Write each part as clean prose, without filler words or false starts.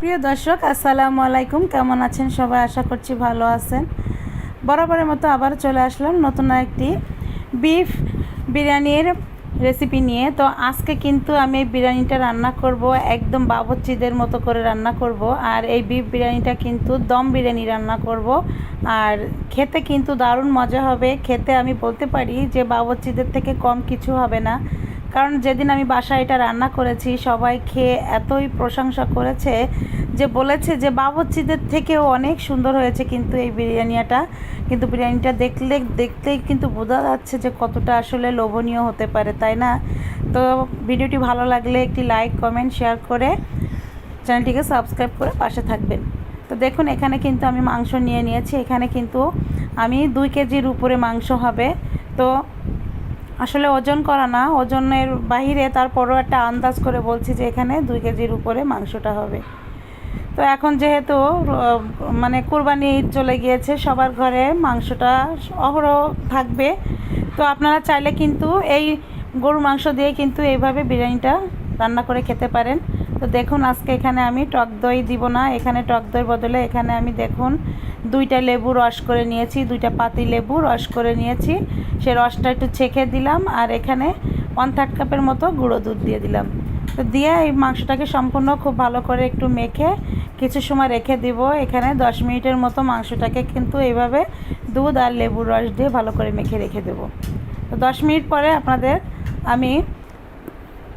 প্রিয় দর্শক আসসালামু আলাইকুম, কেমন আছেন সবাই? আশা করছি ভালো আছেন। বরাবরের মতো আবার চলে আসলাম নতুন একটি বিফ বিরিয়ানির রেসিপি নিয়ে। তো আজকে কিন্তু আমি এই বিরিয়ানিটা রান্না করব, একদম বাবুর্চিদের মতো করে রান্না করব। আর এই বিফ বিরিয়ানিটা কিন্তু দম বিরিয়ানি রান্না করব, আর খেতে কিন্তু দারুণ মজা হবে। খেতে আমি বলতে পারি যে বাবুর্চিদের থেকে কম কিছু হবে না, কারণ যেদিন আমি বাসায় এটা রান্না করেছি সবাই খেয়ে এতই প্রশংসা করেছে যে বলেছে যে বাবুর্চিদের থেকেও অনেক সুন্দর হয়েছে কিন্তু এই বিরিয়ানিটা দেখলেই কিন্তু বোঝা যাচ্ছে যে কতটা আসলে লোভনীয় হতে পারে, তাই না? তো ভিডিওটি ভালো লাগলে একটি লাইক কমেন্ট শেয়ার করে চ্যানেলটিকে সাবস্ক্রাইব করে পাশে থাকবেন। তো দেখুন, এখানে কিন্তু আমি মাংস নিয়ে নিয়েছি। এখানে কিন্তু আমি 2 কেজির উপরে মাংস হবে। তো আসলে ওজন করা না, ওজনের বাহিরে, তারপরও একটা আন্দাজ করে বলছি যে এখানে 2 কেজির উপরে মাংসটা হবে। তো এখন যেহেতু মানে কুরবানি ঈদ চলে গিয়েছে, সবার ঘরে মাংসটা অহরহ থাকবে। তো আপনারা চাইলে কিন্তু এই গরুর মাংস দিয়ে কিন্তু এইভাবে বিরিয়ানিটা রান্না করে খেতে পারেন। তো দেখুন, আজকে এখানে আমি টক দই দিব না, এখানে টক দইয়ের বদলে এখানে আমি দেখুন 2টা লেবু রস করে নিয়েছি, 2টা পাতি লেবু রস করে নিয়েছি। সে রসটা একটু ছেঁকে দিলাম, আর এখানে 1/3 কাপের মতো গুঁড়ো দুধ দিয়ে দিলাম। তো দিয়ে এই মাংসটাকে সম্পূর্ণ খুব ভালো করে একটু মেখে কিছু সময় রেখে দিব। এখানে 10 মিনিটের মতো মাংসটাকে কিন্তু এইভাবে দুধ আর লেবুর রস দিয়ে ভালো করে মেখে রেখে দেব। তো 10 মিনিট পরে আপনাদের আমি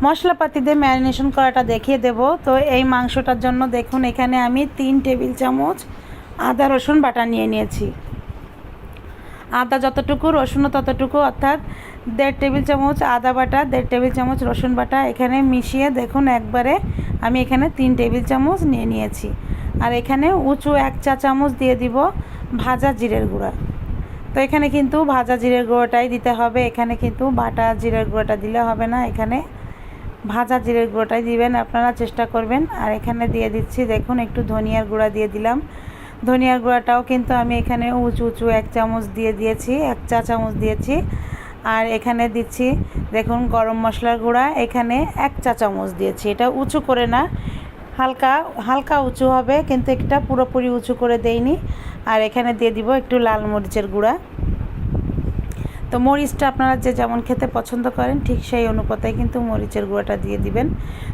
মশলাপাতি দিয়ে ম্যারিনেশন করাটা দেখিয়ে দেব। তো এই মাংসটার জন্য দেখুন, এখানে আমি 3 টেবিল চামচ আদা রসুন বাটা নিয়ে নিয়েছি। আদা যতটুকু, রসুনও ততটুকু, অর্থাৎ 1.5 টেবিল চামচ আদা বাটা, 1.5 টেবিল চামচ রসুন বাটা এখানে মিশিয়ে দেখুন একবারে আমি এখানে 3 টেবিল চামচ নিয়ে নিয়েছি। আর এখানে উঁচু 1 চা চামচ দিয়ে দিব ভাজা জিরের গুঁড়া। তো এখানে কিন্তু ভাজা জিরের গুঁড়োটাই দিতে হবে, এখানে কিন্তু বাটা জিরের গুঁড়োটা দিলে হবে না, এখানে ভাজা জিরের গুঁড়োটাই দিবেন, আপনারা চেষ্টা করবেন। আর এখানে দিয়ে দিচ্ছি দেখুন একটু ধনিয়ার গুঁড়া দিয়ে দিলাম। ধনিয়ার গুঁড়াটাও কিন্তু আমি এখানে উঁচু 1 চামচ দিয়ে দিয়েছি, 1 চা চামচ দিয়েছি। আর এখানে দিচ্ছি দেখুন গরম মশলার গুঁড়া, এখানে 1 চা চামচ দিয়েছি। এটা উঁচু করে না, হালকা হালকা উঁচু হবে, কিন্তু এটা পুরোপুরি উঁচু করে দেইনি। আর এখানে দিয়ে দিব একটু লাল মরিচের গুঁড়া। তো মরিচটা আপনারা যে যেমন খেতে পছন্দ করেন ঠিক সেই অনুপাতে কিন্তু মরিচের গুঁড়োটা দিয়ে দিবেন।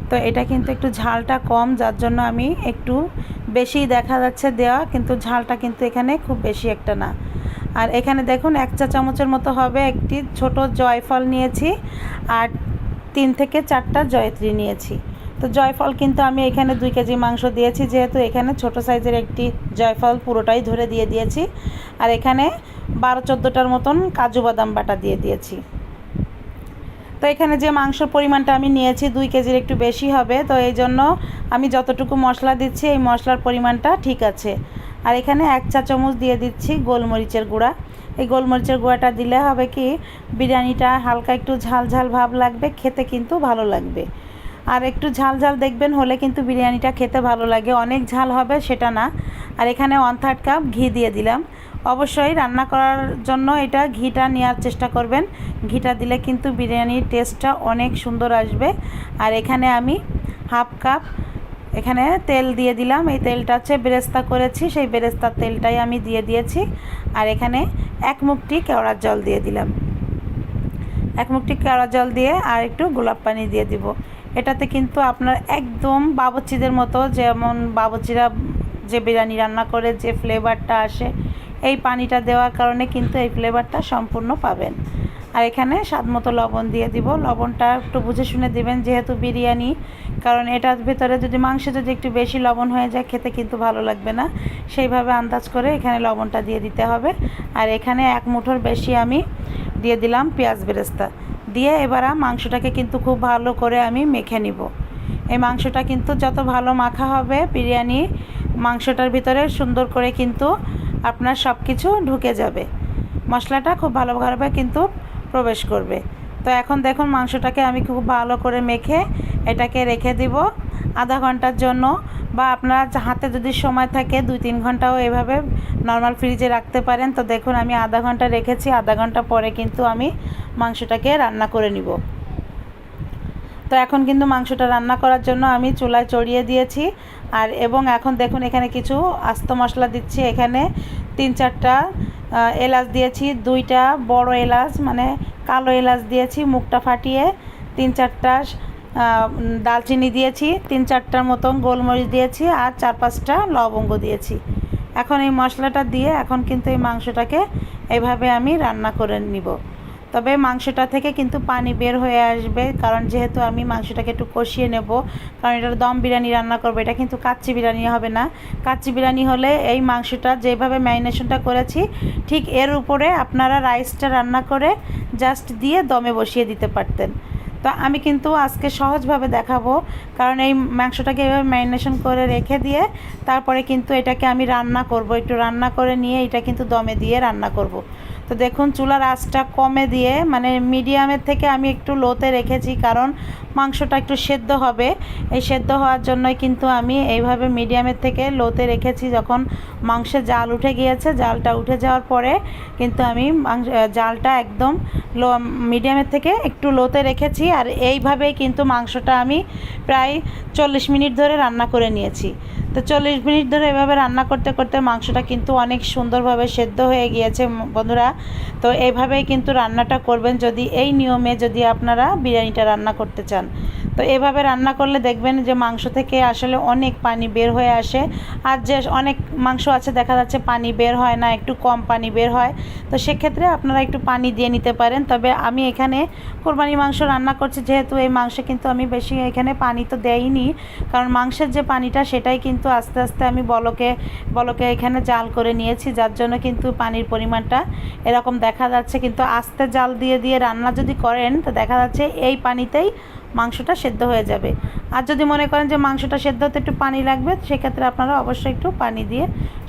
তো এটা কিন্তু একটু ঝালটা কম, যার জন্য আমি একটু বেশি দেখা যাচ্ছে দেওয়া, কিন্তু ঝালটা কিন্তু এখানে খুব বেশি একটা না। আর এখানে দেখুন 1 চা চামচের মতো হবে একটি ছোট জয়ফল নিয়েছি, আর 3 থেকে 4টা জয়ত্রী নিয়েছি। তো জয়ফল কিন্তু আমি এখানে 2 কেজি মাংস দিয়েছি, যেহেতু এখানে ছোট সাইজের একটি জয়ফল পুরোটাই ধরে দিয়ে দিয়েছি। আর এখানে 12-14টার মতন কাজু বাদাম বাটা দিয়ে দিয়েছি। তো এখানে যে মাংসর পরিমাণটা আমি নিয়েছি 2 কেজির একটু বেশি হবে, তো এই জন্য আমি যতটুকু মশলা দিচ্ছি এই মশলার পরিমাণটা ঠিক আছে। আর এখানে 1 চা চামচ দিয়ে দিচ্ছি গোলমরিচের গুঁড়া। এই গোলমরিচের গুঁড়াটা দিলে হবে কি, বিরিয়ানিটা হালকা একটু ঝাল ঝাল ভাব লাগবে, খেতে কিন্তু ভালো লাগবে। আর একটু ঝাল ঝাল দেখবেন হলে কিন্তু বিরিয়ানিটা খেতে ভালো লাগে, অনেক ঝাল হবে সেটা না। আর এখানে 1/3 কাপ ঘি দিয়ে দিলাম। অবশ্যই রান্না করার জন্য এটা ঘিটা নেওয়ার চেষ্টা করবেন, ঘিটা দিলে কিন্তু বিরিয়ানির টেস্টটা অনেক সুন্দর আসবে। আর এখানে আমি 1/2 কাপ এখানে তেল দিয়ে দিলাম। এই তেলটা হচ্ছে বেরেস্তা করেছি, সেই বেরেস্তার তেলটাই আমি দিয়ে দিয়েছি। আর এখানে 1 মুঠি কেওড়ার জল দিয়ে দিলাম। 1 মুঠি কেওড়া জল দিয়ে আর একটু গোলাপ পানি দিয়ে দিব। এটাতে কিন্তু আপনার একদম বাবুর্চিদের মতো, যেমন বাবুর্চিরা যে বিরিয়ানি রান্না করে যে ফ্লেভারটা আসে, এই পানিটা দেওয়ার কারণে কিন্তু এই ফ্লেভারটা সম্পূর্ণ পাবেন। আর এখানে স্বাদ মতো লবণ দিয়ে দিব। লবণটা একটু বুঝে শুনে দিবেন, যেহেতু বিরিয়ানি, কারণ এটার ভিতরে যদি মাংসে যদি একটু বেশি লবণ হয়ে যায় খেতে কিন্তু ভালো লাগবে না, সেইভাবে আন্দাজ করে এখানে লবণটা দিয়ে দিতে হবে। আর এখানে 1 মুঠোর বেশি আমি দিয়ে দিলাম পেঁয়াজ বেরেস্তা দিয়ে এবার মাংসটাকে কিন্তু খুব ভালো করে আমি মেখে নিব। এই মাংসটা কিন্তু যত ভালো মাখা হবে বিরিয়ানি মাংসটার ভিতরে সুন্দর করে কিন্তু আপনার সব কিছু ঢুকে যাবে, মশলাটা খুব ভালোভাবে কিন্তু প্রবেশ করবে। তো এখন দেখুন মাংসটাকে আমি খুব ভালো করে মেখে এটাকে রেখে দিব আধা ঘন্টার জন্য, বা আপনার হাতে যদি সময় থাকে 2-3 ঘন্টাও এভাবে নর্মাল ফ্রিজে রাখতে পারেন। তো দেখুন আমি আধা ঘন্টা রেখেছি, আধা ঘন্টা পরে কিন্তু আমি মাংসটাকে রান্না করে নিব। তো এখন কিন্তু মাংসটা রান্না করার জন্য আমি চুলায় চড়িয়ে দিয়েছি। আর এবং এখন দেখুন এখানে কিছু আস্ত মশলা দিচ্ছি। এখানে 3-4টা এলাচ দিয়েছি, 2টা বড় এলাচ মানে কালো এলাচ দিয়েছি মুখটা ফাটিয়ে, 3-4টা দালচিনি দিয়েছি, 3-4টার মতন গোলমরিচ দিয়েছি, আর 4-5টা লবঙ্গ দিয়েছি। এখন এই মশলাটা দিয়ে এখন কিন্তু এই মাংসটাকে এইভাবে আমি রান্না করে নিব। তবে মাংসটা থেকে কিন্তু পানি বের হয়ে আসবে, কারণ যেহেতু আমি মাংসটাকে একটু কষিয়ে নেব, কারণ এটা দম বিরিয়ানি রান্না করবো, এটা কিন্তু কাচ্চি বিরিয়ানি হবে না। কাচ্চি বিরিয়ানি হলে এই মাংসটা যেভাবে ম্যারিনেশনটা করেছি ঠিক এর উপরে আপনারা রাইসটা রান্না করে জাস্ট দিয়ে দমে বসিয়ে দিতে পারতেন। তো আমি কিন্তু আজকে সহজভাবে দেখাবো, কারণ এই মাংসটাকে এভাবে ম্যারিনেশন করে রেখে দিয়ে তারপরে কিন্তু এটাকে আমি রান্না করব, একটু রান্না করে নিয়ে এটা কিন্তু দমে দিয়ে রান্না করব। তো দেখুন চুলার আঁচটা কমে দিয়ে মানে মিডিয়ামের থেকে আমি একটু লোতে রেখেছি, কারণ মাংসটা একটু সেদ্ধ হবে। এই সেদ্ধ হওয়ার জন্যই কিন্তু আমি এইভাবে মিডিয়ামের থেকে লোতে রেখেছি। যখন মাংসে জাল উঠে গিয়েছে, জালটা উঠে যাওয়ার পরে কিন্তু আমি জালটা একদম মিডিয়ামের থেকে একটু লোতে রেখেছি। আর এইভাবেই কিন্তু মাংসটা আমি প্রায় 40 মিনিট ধরে রান্না করে নিয়েছি। তো 40 মিনিট ধরে এভাবে রান্না করতে করতে মাংসটা কিন্তু অনেক সুন্দরভাবে সেদ্ধ হয়ে গিয়েছে বন্ধুরা। তো এইভাবেই কিন্তু রান্নাটা করবেন যদি এই নিয়মে যদি আপনারা বিরিয়ানিটা রান্না করতে চান। তো এভাবে রান্না করলে দেখবেন যে মাংস থেকে আসলে অনেক পানি বের হয়ে আসে। আর যে অনেক মাংস আছে দেখা যাচ্ছে পানি বের হয় না, একটু কম পানি বের হয়। তো সেক্ষেত্রে আপনারা একটু পানি দিয়ে নিতে পারেন। তবে আমি এখানে কোরবানি মাংস রান্না করছি, যেহেতু এই মাংসে কিন্তু আমি বেশি এখানে পানি তো দেইনি, কারণ মাংসের যে পানিটা সেটাই কিন্তু আস্তে আস্তে আমি বলকে এখানে জাল করে নিয়েছি, যার জন্য কিন্তু পানির পরিমাণটা এরকম দেখা যাচ্ছে। কিন্তু আস্তে জাল দিয়ে দিয়ে রান্না যদি করেন তো দেখা যাচ্ছে এই পানিতেই মাংসটা সেদ্ধ হয়ে যাবে। আর যদি মনে করেন যে মাংসটা সেদ্ধ হতে একটু পানি লাগবে, সেক্ষেত্রে আপনারা অবশ্যই একটু পানি দিয়ে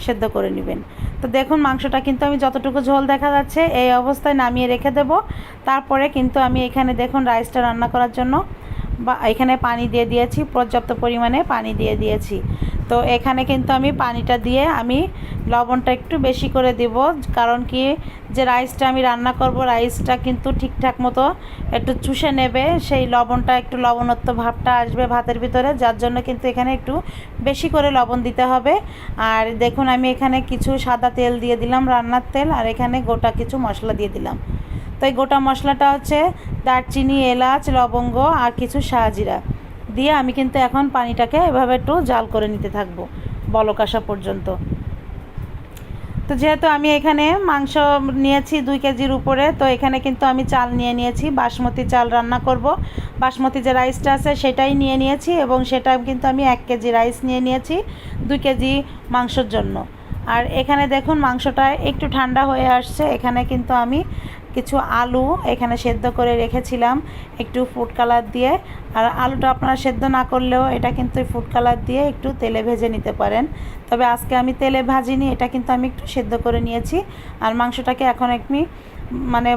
সেদ্ধ করে নেবেন। তো দেখুন মাংসটা কিন্তু আমি যতটুকু ঝোল দেখা যাচ্ছে এই অবস্থায় নামিয়ে রেখে দেব। তারপরে কিন্তু আমি এখানে দেখুন রাইসটা রান্না করার জন্য বা এখানে পানি দিয়ে দিয়েছি, পর্যাপ্ত পরিমাণে পানি দিয়ে দিয়েছি। তো এখানে কিন্তু আমি পানিটা দিয়ে আমি লবণটা একটু বেশি করে দেব, কারণ কি যে রাইসটা আমি রান্না করব রাইসটা কিন্তু ঠিকঠাক মতো একটু চুষে নেবে, সেই লবণটা একটু লবণত্ব ভাবটা আসবে ভাতের ভিতরে, যার জন্য কিন্তু এখানে একটু বেশি করে লবণ দিতে হবে। আর দেখুন আমি এখানে কিছু সাদা তেল দিয়ে দিলাম, রান্নার তেল, আর এখানে গোটা কিছু মশলা দিয়ে দিলাম। তো এই গোটা মশলাটা হচ্ছে দারচিনি, এলাচ, লবঙ্গ আর কিছু শাহজিরা দিয়ে আমি কিন্তু এখন পানিটাকে এভাবে একটু জাল করে নিতে থাকবো বলক আসা পর্যন্ত। তো যেহেতু আমি এখানে মাংস নিয়েছি 2 কেজির উপরে, তো এখানে কিন্তু আমি চাল নিয়ে নিয়েছি, বাসমতি চাল রান্না করব। বাসমতি যে রাইসটা আছে সেটাই নিয়ে নিয়েছি, এবং সেটা কিন্তু আমি 1 কেজি রাইস নিয়ে নিয়েছি 2 কেজি মাংসর জন্য। আর এখানে দেখুন মাংসটা একটু ঠান্ডা হয়ে আসছে। এখানে কিন্তু আমি কিছু আলু এখানে সেদ্ধ করে রেখেছিলাম একটু ফুড কালার দিয়ে। আর আলুটা আপনারা সেদ্ধ না করলেও এটা কিন্তু ফুড কালার দিয়ে একটু তেলে ভেজে নিতে পারেন। তবে আজকে আমি তেলে ভাজিনি, এটা কিন্তু আমি একটু সেদ্ধ করে নিয়েছি। আর মাংসটাকে এখন আমি মানে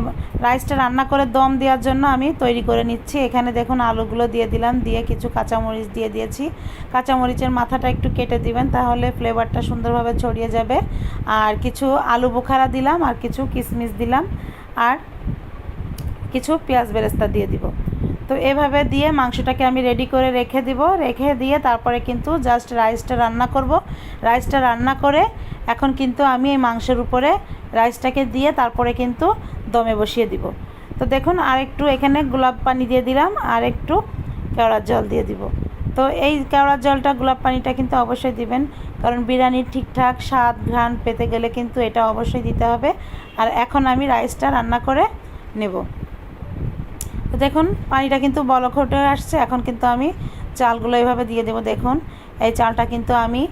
রাইসটা রান্না করে দম দেওয়ার জন্য আমি তৈরি করে নিচ্ছি। এখানে দেখুন আলুগুলো দিয়ে দিলাম, দিয়ে কিছু কাঁচামরিচ দিয়ে দিয়েছি। কাঁচামরিচের মাথাটা একটু কেটে দিবেন, তাহলে ফ্লেভারটা সুন্দরভাবে ছড়িয়ে যাবে। আর কিছু আলু বোখারা দিলাম, আর কিছু কিশমিশ দিলাম, আর কিছু পেঁয়াজ বেরেস্তা দিয়ে দিব। তো এভাবে দিয়ে মাংসটাকে আমি রেডি করে রেখে দিয়ে তারপরে কিন্তু জাস্ট রাইসটা রান্না করব। রাইসটা রান্না করে এখন কিন্তু আমি এই মাংসের উপরে রাইসটাকে দিয়ে তারপরে কিন্তু দমে বসিয়ে দিব। তো দেখুন আর একটু এখানে গোলাপ পানি দিয়ে দিলাম, আর একটু কেওড়ার জল দিয়ে দিব। তো এই কেওড়ার জলটা গোলাপ পানিটা কিন্তু অবশ্যই দিবেন, কারণ বিরিয়ানির ঠিকঠাক স্বাদ ঘ্রাণ পেতে গেলে কিন্তু এটা অবশ্যই দিতে হবে। আর এখন আমি রাইসটা রান্না করে নেব। তো দেখুন পানিটা কিন্তু বলক উঠে আসছে, এখন কিন্তু আমি চালগুলো এইভাবে দিয়ে দেবো। দেখুন এই চালটা কিন্তু আমি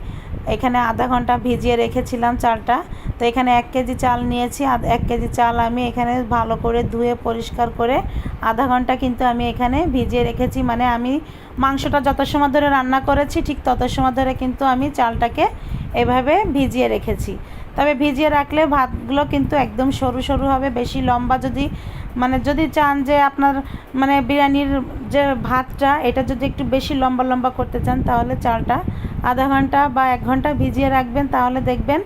এখানে আধা ঘন্টা ভিজিয়ে রেখেছিলাম চালটা। তো এখানে 1 কেজি চাল নিয়েছি, 1 কেজি চাল আমি এখানে ভালো করে ধুয়ে পরিষ্কার করে আধা ঘন্টা কিন্তু আমি এখানে ভিজিয়ে রেখেছি। মানে আমি মাংসটা যত সময় ধরে রান্না করেছি ঠিক তত সময় ধরে কিন্তু আমি চালটাকে এভাবে ভিজিয়ে রেখেছি। তবে ভিজিয়ে রাখলে ভাতগুলো কিন্তু একদম সরু সরু হবে। বেশি লম্বা যদি চান যে আপনার মানে বিরিয়ানির যে ভাতটা এটা যদি একটু বেশি লম্বা লম্বা করতে চান, তাহলে চালটা আধা ঘন্টা বা 1 ঘন্টা ভিজিয়ে রাখবেন, তাহলে দেখবেন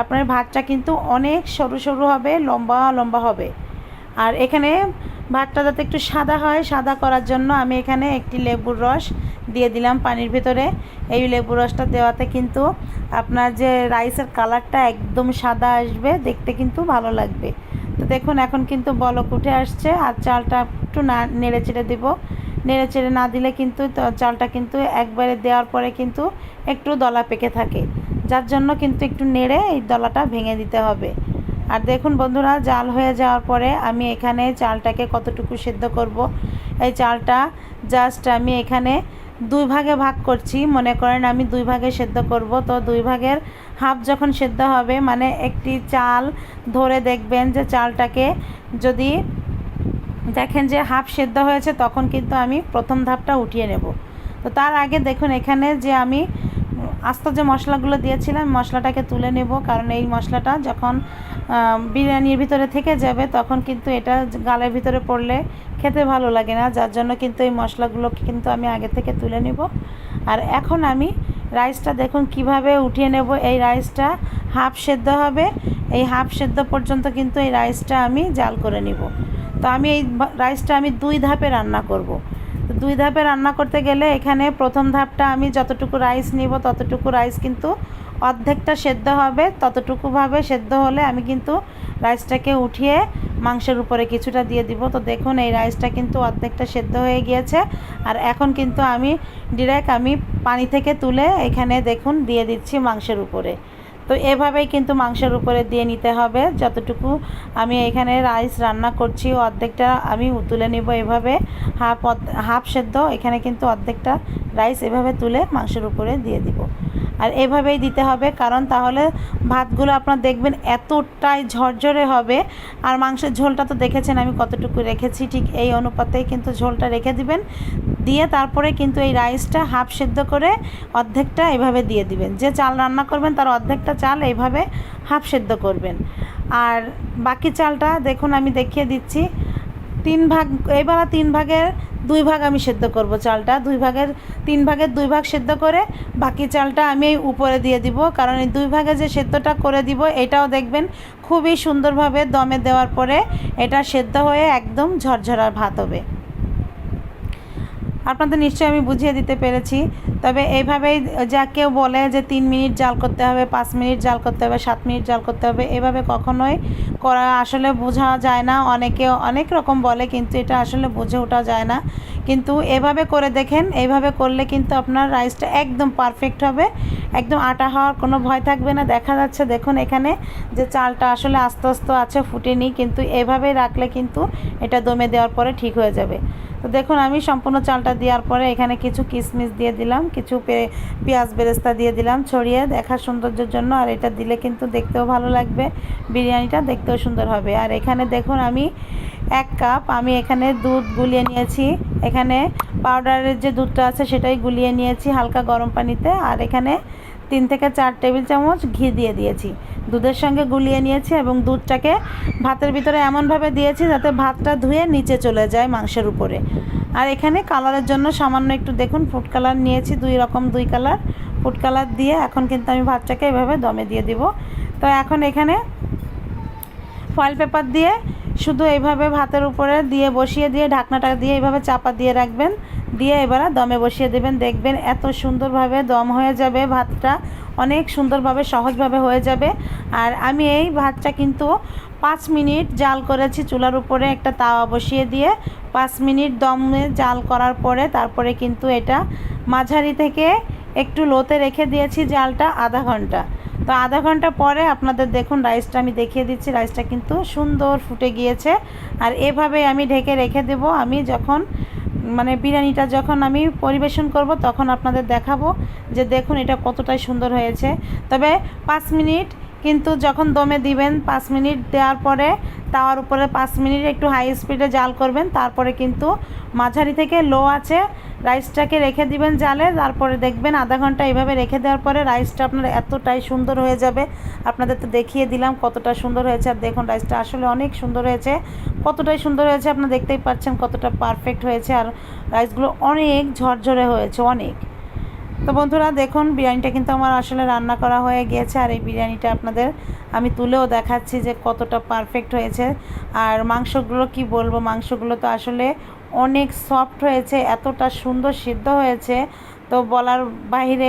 আপনার ভাতটা কিন্তু অনেক সরু সরু হবে, লম্বা লম্বা হবে। আর এখানে ভাতটা যাতে একটু সাদা হয়, সাদা করার জন্য আমি এখানে একটি লেবুর রস দিয়ে দিলাম পানির ভিতরে। এই লেবুর রসটা দেওয়াতে কিন্তু আপনার যে রাইসের কালারটা একদম সাদা আসবে, দেখতে কিন্তু ভালো লাগবে। তো দেখুন এখন কিন্তু বলক উঠে আসছে, আর চালটা একটু নেড়ে চেড়ে দেবো। নেড়ে চেড়ে না দিলে কিন্তু চালটা কিন্তু একবারে দেওয়ার পরে কিন্তু একটু দলা পেকে থাকে, যার জন্য কিন্তু একটু নেড়ে এই দলাটা ভেঙে দিতে হবে। আর দেখুন বন্ধুরা, জাল হয়ে যাওয়ার পরে আমি এখানে চালটাকে কতটুকু সেদ্ধ করব, এই চালটা জাস্ট আমি এখানে 2 ভাগে ভাগ করছি। মনে করেন আমি 2 ভাগে সেদ্ধ করব, তো 2 ভাগের হাফ যখন সেদ্ধ হবে, মানে একটি চাল ধরে দেখবেন যে চালটাকে যদি দেখেন যে হাফ সেদ্ধ হয়েছে, তখন কিন্তু আমি প্রথম ধাপটা উঠিয়ে নেব। তো তার আগে দেখুন এখানে যে আমি আস্ত যে মশলাগুলো দিয়েছিলাম, মশলাটাকে তুলে নেব, কারণ এই মশলাটা যখন বিরিয়ানির ভিতরে থেকে যাবে তখন কিন্তু এটা গালের ভিতরে পড়লে খেতে ভালো লাগে না, যার জন্য কিন্তু এই মশলাগুলো কিন্তু আমি আগে থেকে তুলে নেব। আর এখন আমি রাইসটা দেখুন কিভাবে উঠিয়ে নেব। এই রাইসটা হাফ সেদ্ধ হবে, এই হাফ সেদ্ধ পর্যন্ত কিন্তু এই রাইসটা আমি জাল করে নেব। তো আমি এই রাইসটা আমি 2 ধাপে রান্না করব। তো 2 ধাপে রান্না করতে গেলে এখানে প্রথম ধাপটা আমি যতটুকু রাইস নিব ততটুকু রাইস কিন্তু অর্ধেকটা সেদ্ধ হবে, ততটুকুভাবে সেদ্ধ হলে আমি কিন্তু রাইসটাকে উঠিয়ে মাংসের উপরে কিছুটা দিয়ে দিব। তো দেখুন এই রাইসটা কিন্তু অর্ধেকটা সেদ্ধ হয়ে গিয়েছে, আর এখন কিন্তু আমি ডিরেক্ট পানি থেকে তুলে এখানে দেখুন দিয়ে দিচ্ছি মাংসের উপরে। তো এভাবেই কিন্তু মাংসের উপরে দিয়ে নিতে হবে। যতটুকু আমি এখানে রাইস রান্না করছি অর্ধেকটা আমি তুলে নিব এভাবে, হাফ সেদ্ধ এখানে কিন্তু অর্ধেকটা রাইস এভাবে তুলে মাংসের উপরে দিয়ে দিব। আর এভাবেই দিতে হবে, কারণ তাহলে ভাতগুলো আপনার দেখবেন এতটাই ঝরঝরে হবে। আর মাংসের ঝোলটা তো দেখেছেন আমি কতটুকু রেখেছি, ঠিক এই অনুপাতেই কিন্তু ঝোলটা রেখে দিবেন। দিয়ে তারপরে কিন্তু এই রাইসটা হাফ সেদ্ধ করে অর্ধেকটা এভাবে দিয়ে দিবেন। যে চাল রান্না করবেন তার অর্ধেকটা চাল এইভাবে হাফ সেদ্ধ করবেন। আর বাকি চালটা দেখুন আমি দেখিয়ে দিচ্ছি, 3 ভাগ, এবার 3 ভাগের 2 ভাগ আমি সেদ্ধ করব চালটা। 2 ভাগের 3 ভাগের 2 ভাগ সেদ্ধ করে বাকি চালটা আমি উপরে দিয়ে দিব, কারণ এই 2 ভাগে যে সেদ্ধটা করে দিব এটাও দেখবেন খুবই সুন্দরভাবে দমে দেওয়ার পরে এটা সেদ্ধ হয়ে একদম ঝরঝরা ভাত হবে। আপনাদের নিশ্চয়ই আমি বুঝিয়ে দিতে পেরেছি। তবে এইভাবেই যা কেউ বলে যে 3 মিনিট জাল করতে হবে, 5 মিনিট জাল করতে হবে, 7 মিনিট জাল করতে হবে, এভাবে কখনোই করা আসলে বোঝা যায় না। অনেকে অনেক রকম বলে, কিন্তু এটা আসলে বুঝে ওঠা যায় না। কিন্তু এভাবে করে দেখেন, এইভাবে করলে কিন্তু আপনার রাইসটা একদম পারফেক্ট হবে, একদম আটা হওয়ার কোনো ভয় থাকবে না। দেখা যাচ্ছে দেখুন এখানে যে চালটা আসলে আস্তে আস্তে আছে, ফুটেনি, কিন্তু এভাবেই রাখলে কিন্তু এটা দমে দেওয়ার পরে ঠিক হয়ে যাবে। তো দেখুন আমি সম্পূর্ণ চালটা দেওয়ার পরে এখানে কিছু কিশমিশ দিয়ে দিলাম, কিছু পেঁয়াজ বেরেস্তা দিয়ে দিলাম ছড়িয়ে দেখার সৌন্দর্যের জন্য। আর এটা দিলে কিন্তু দেখতেও ভালো লাগবে, বিরিয়ানিটা দেখতেও সুন্দর হবে। আর এখানে দেখুন আমি 1 কাপ আমি এখানে দুধ গুলিয়ে নিয়েছি। এখানে পাউডারের যে দুধটা আছে সেটাই গুলিয়ে নিয়েছি হালকা গরম পানিতে। আর এখানে 3 থেকে 4 টেবিল চামচ ঘি দিয়ে দিয়েছি, দুধের সঙ্গে গুলিয়ে নিয়েছি। এবং দুধটাকে ভাতের ভিতরে এমনভাবে দিয়েছি যাতে ভাতটা ধুয়ে নিচে চলে যায় মাংসের উপরে। আর এখানে কালারের জন্য সামান্য একটু দেখুন ফুড কালার নিয়েছি, 2 কালার ফুড কালার দিয়ে এখন কিন্তু আমি ভাতটাকে এভাবে দমে দিয়ে দিব। তো এখন এখানে ফয়েল পেপার দিয়ে শুধু এইভাবে ভাতের উপরে দিয়ে বসিয়ে দিয়ে ঢাকনাটা দিয়ে এইভাবে চাপা দিয়ে রাখবেন, দিয়ে এবারে দমে বসিয়ে দেবেন। দেখবেন এত সুন্দরভাবে দম হয়ে যাবে, ভাতটা অনেক সুন্দরভাবে সহজভাবে হয়ে যাবে। আর আমি এই ভাতটা কিন্তু 5 মিনিট জাল করেছি চুলার উপরে একটা তাওয়া বসিয়ে দিয়ে। 5 মিনিট দমে জাল করার পরে তারপরে কিন্তু এটা মাঝারি থেকে একটু লোতে রেখে দিয়েছি জালটা আধা ঘন্টা। তো আধা ঘন্টা পরে আপনাদের দেখুন রাইসটা আমি দেখিয়ে দিচ্ছি, রাইসটা কিন্তু সুন্দর ফুটে গিয়েছে। আর এভাবে আমি ঢেকে রেখে দেব। আমি যখন মানে বিরিয়ানিটা যখন আমি পরিবেশন করব তখন আপনাদের দেখাবো যে দেখুন এটা কতটাই সুন্দর হয়েছে। তবে 5 মিনিট কিন্তু যখন দমে দিবেন 5 মিনিট দেওয়ার পরে তাওয়ার উপরে 5 মিনিট একটু হাই স্পিডে জাল করবেন, তারপরে কিন্তু মাঝারি থেকে লো আছে রাইসটাকে রেখে দিবেন জালে। তারপরে দেখবেন আধা ঘন্টা এইভাবে রেখে দেওয়ার পরে রাইসটা আপনার এতটাই সুন্দর হয়ে যাবে। আপনাদের তো দেখিয়ে দিলাম কতটা সুন্দর হয়েছে। আর দেখুন রাইসটা আসলে অনেক সুন্দর হয়েছে, কতটাই সুন্দর হয়েছে আপনারা দেখতেই পাচ্ছেন কতটা পারফেক্ট হয়েছে। আর রাইসগুলো অনেক ঝরঝরে হয়েছে অনেক। তো বন্ধুরা দেখুন বিরিয়ানিটা কিন্তু আমার আসলে রান্না করা হয়ে গিয়েছে, আর এই বিরিয়ানিটা আপনাদের আমি তুলেও দেখাচ্ছি যে কতটা পারফেক্ট হয়েছে। আর মাংসগুলো কি বলবো, মাংসগুলো তো আসলে অনেক সফট হয়েছে, এতটা সুন্দর সিদ্ধ হয়েছে তো বলার বাইরে।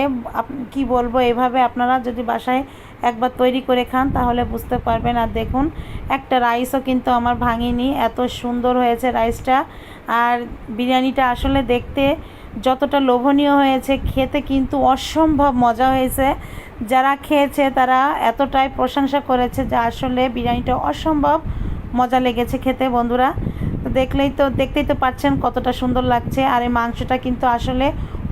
কি বলবো, এভাবে আপনারা যদি বাসায় একবার তৈরি করে খান তাহলে বুঝতে পারবেন। আর দেখুন একটা রাইসও কিন্তু আমার ভাঙিনি, এত সুন্দর হয়েছে রাইসটা। আর বিরিয়ানিটা আসলে দেখতে যতটা লোভনীয় হয়েছে, খেতে কিন্তু অসম্ভব মজা হয়েছে। যারা খেয়েছে তারা এতটাই প্রশংসা করেছে যে আসলে বিরিয়ানিটা অসম্ভব মজা লেগেছে খেতে বন্ধুরা। তো দেখতেই তো পাচ্ছেন কতটা সুন্দর লাগছে। আর এই মাংসটা কিন্তু আসলে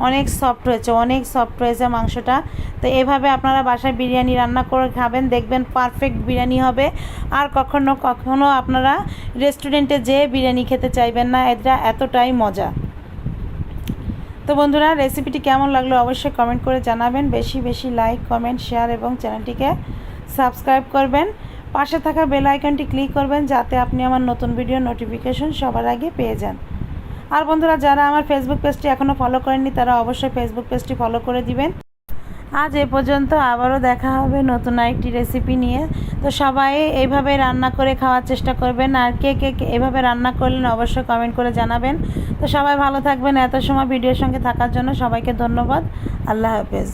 অনেক সফট হয়েছে, অনেক সফট হয়েছে মাংসটা। তো এভাবে আপনারা বাসায় বিরিয়ানি রান্না করে খাবেন, দেখবেন পারফেক্ট বিরিয়ানি হবে। আর কখনো আপনারা রেস্টুরেন্টে যেয়ে বিরিয়ানি খেতে চাইবেন না, এটা এতটাই মজা। তো বন্ধুরা রেসিপিটি কেমন লাগলো অবশ্যই কমেন্ট করে জানাবেন। বেশি বেশি লাইক, কমেন্ট, শেয়ার এবং চ্যানেলটিকে সাবস্ক্রাইব করবেন। পাশে থাকা বেল আইকনটি ক্লিক করবেন যাতে আপনি আমার নতুন ভিডিও নোটিফিকেশন সবার আগে পেয়ে যান। আর বন্ধুরা যারা আমার ফেসবুক পেজটি এখনও ফলো করেননি তারা অবশ্যই ফেসবুক পেজটি ফলো করে দিবেন। আজ এ পর্যন্ত, আবারও দেখা হবে নতুন আরেকটি রেসিপি নিয়ে। তো সবাই এইভাবে রান্না করে খাওয়ার চেষ্টা করবেন। আর কে কে এভাবে রান্না করলেন অবশ্যই কমেন্ট করে জানাবেন। তো সবাই ভালো থাকবেন। এত সময় ভিডিওর সঙ্গে থাকার জন্য সবাইকে ধন্যবাদ। আল্লাহ হাফেজ।